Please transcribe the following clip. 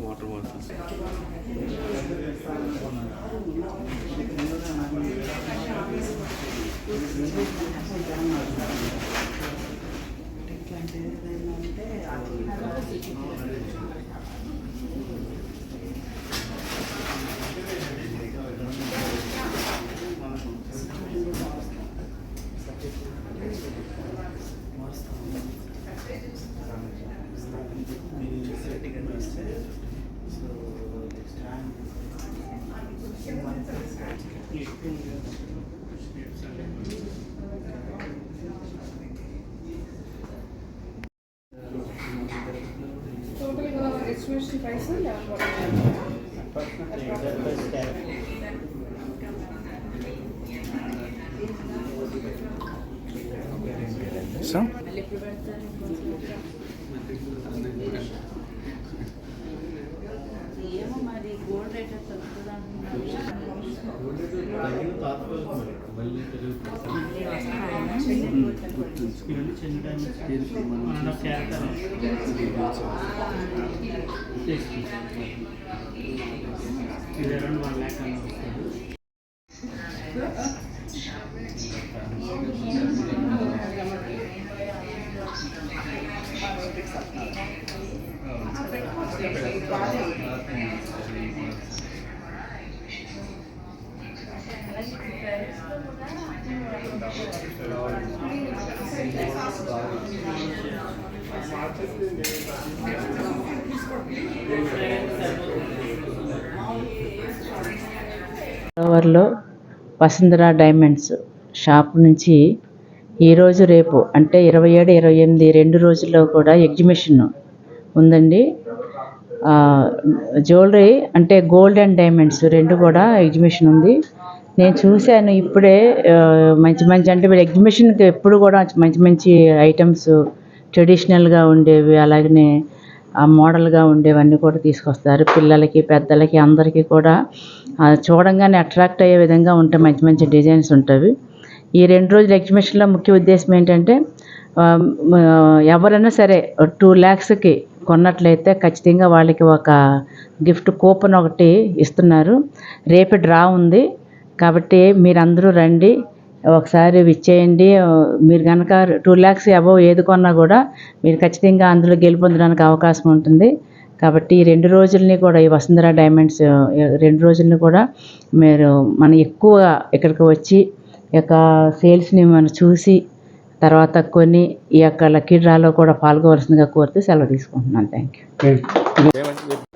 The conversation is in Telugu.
Water bottles estimation price and so around 1 lakh. లో వసుంధర డైమండ్స్ షాప్ నుంచి ఈరోజు రేపు అంటే 27, 28 2 రోజుల్లో కూడా ఎగ్జిబిషన్ ఉందండి. జ్యువెలరీ అంటే గోల్డ్ అండ్ డైమండ్స్ రెండు కూడా ఎగ్జిబిషన్ ఉంది. నేను చూశాను ఇప్పుడే. మంచి మంచి అంటే ఇప్పుడు ఎగ్జిబిషన్కి ఎప్పుడు కూడా మంచి మంచి ఐటమ్స్ ట్రెడిషనల్గా ఉండేవి, అలాగనే మోడల్గా ఉండేవన్నీ కూడా తీసుకొస్తారు. పిల్లలకి పెద్దలకి అందరికీ కూడా చూడంగానే అట్రాక్ట్ అయ్యే విధంగా ఉంటాయి. మంచి మంచి డిజైన్స్ ఉంటాయి. ఈ 2 రోజుల ఎగ్జిబిషన్లో ముఖ్య ఉద్దేశం ఏంటంటే ఎవరైనా సరే 2 lakhsకి కొన్నట్లయితే ఖచ్చితంగా వాళ్ళకి ఒక గిఫ్ట్ కూపన్ ఒకటి ఇస్తున్నారు. రేపు డ్రా ఉంది కాబట్టి మీరందరూ రండి, ఒకసారి విచ్చేయండి. మీరు కనుక 2 lakhs అబవ్ ఏది కొన్నా కూడా మీరు ఖచ్చితంగా అందులో గెలుపొందడానికి అవకాశం ఉంటుంది. కాబట్టి ఈ 2 రోజుల్ని కూడా ఈ వసుంధర డైమండ్స్ 2 రోజుల్ని కూడా మీరు ఎక్కువగా ఇక్కడికి వచ్చి ఈ యొక్క సేల్స్ని మనం చూసి తర్వాత కొని ఈ యొక్క లక్కీ డ్రాలో కూడా పాల్గొవలసిందిగా కోరుతూ సెలవు తీసుకుంటున్నాను. Thank you.